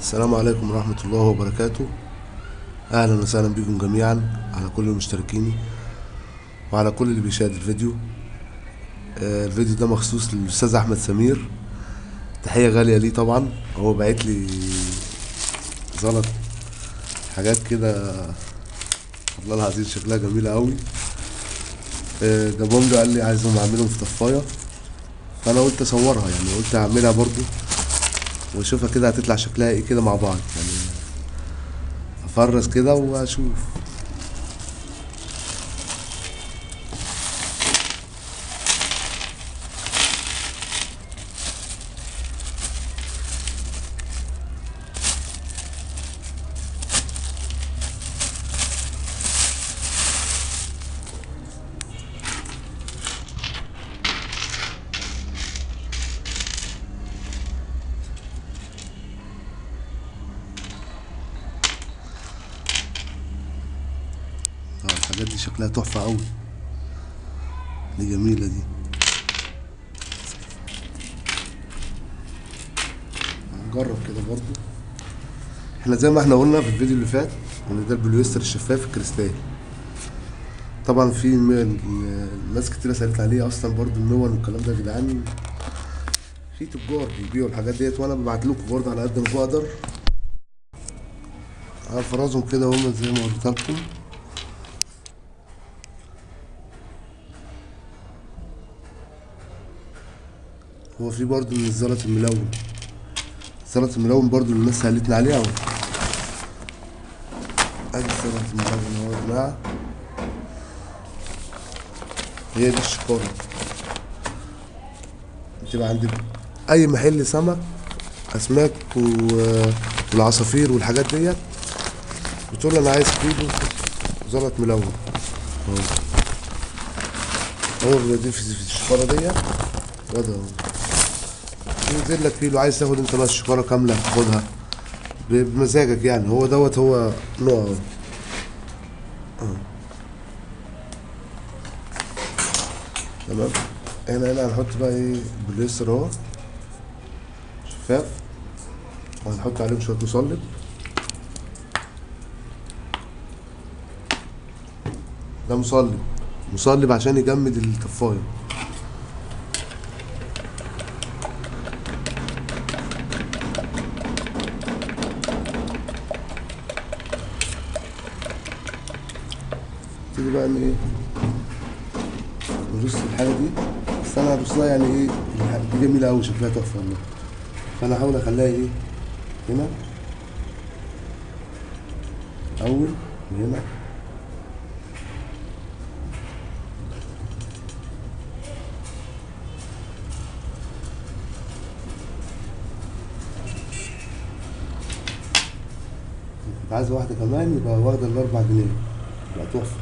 السلام عليكم ورحمة الله وبركاته. أهلا وسهلا بكم جميعا، على كل المشتركين وعلى كل اللي بيشاهد الفيديو. الفيديو ده مخصوص للأستاذ أحمد سمير، تحية غالية ليه. طبعا هو بعت لي زلط حاجات كده، والله العظيم شكلها جميلة قوي. جابهم لي، قال لي عايزهم أعملهم في طفاية، فأنا قلت أصورها، يعني قلت أعملها برضو وأشوفها كده هتطلع شكلها إيه كده مع بعض، يعني أفرز كده وأشوف. الحاجات دي شكلها تحفة قوي، دي جميلة دي. هنجرب كده برضو. احنا زي ما احنا قلنا في الفيديو اللي فات ان ده البوليستر الشفاف الكريستال. طبعا في ناس كتيرة سألت عليه اصلا برضو المون والكلام ده يا جدعان. في تجار بيبيعوا الحاجات ديت، وانا ببعت لكم برضه على قد ما بقدر. هفرزهم كده هما زي ما قلت لكم. هو في برضه من الزلط الملون، الزلط الملون برضه اللي الناس سألتني عليه اهو. ادي الزلط الملون اهو يا جماعة، هي دي الشكارة. بتبقى عند اي محل سمك، اسماك والعصافير والحاجات ديت، بتقول له انا عايز كيلو زلط ملون اهو. هو بيوديه في الشكارة ديت، وده اهو ينزل لك كيلو. عايز تاخد انت بقى الشكارة كاملة تاخدها بمزاجك، يعني هو دوت هو نوع اهو. تمام. هنا هنحط بقى ايه البوليستر اهو شفاف، وهنحط عليهم شوية مصلب. ده مصلب، مصلب عشان يجمد الطفاية. نبتدي بقى ان ايه نرص الحاجة دي، بس انا هرصها يعني ايه، دي جميلة اوي شكلها تحفة والله، فانا هحاول اخليها ايه هنا اول من هنا. كنت عايز واحدة كمان يبقى واخدة ال4 جنيه، يبقى تحفة.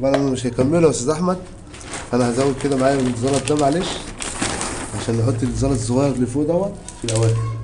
طبعا انا مش هيكمله يا استاذ احمد، انا هزود كده معايا من الزلط ده معلش، عشان نحط الزلط الصغير اللي فوق دوت في الاواخر.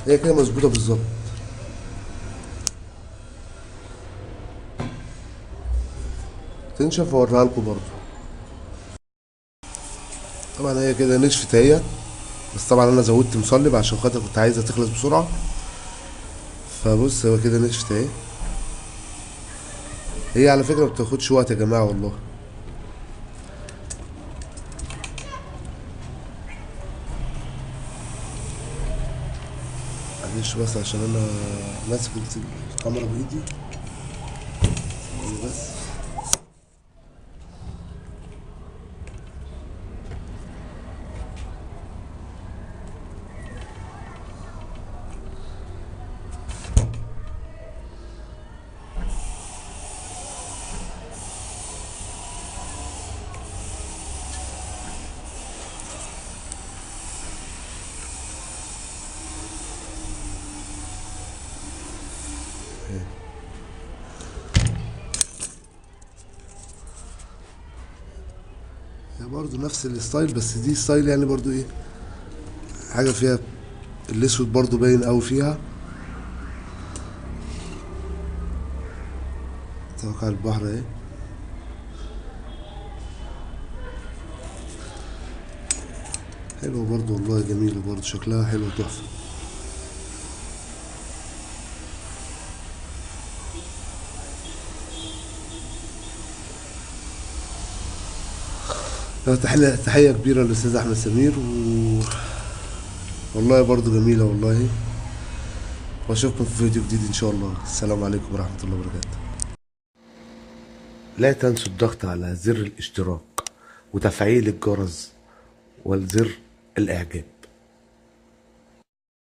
هي كده مظبوطه بالظبط. تنشف واوريها لكم برضو. طبعا هي كده نشفت اهي، بس طبعا انا زودت مصلب عشان خاطر كنت عايزها تخلص بسرعه. فبص هو كده نشفت اهي. هي على فكره ما بتاخدش وقت يا جماعه والله. معلش بس عشان انا ماسك الكاميرا بايدي بس. هي برضو نفس الستايل، بس دي ستايل يعني برضو ايه، حاجه فيها الاسود برضو باين قوي فيها. توقع البحر اهي. حلوه برضو والله، جميله برضو، شكلها حلو تحفه. تحية كبيرة للأستاذ أحمد سمير والله برضو جميلة والله. وأشوفكم في فيديو جديد إن شاء الله. السلام عليكم ورحمة الله وبركاته. لا تنسوا الضغط على زر الاشتراك وتفعيل الجرس وزر الإعجاب.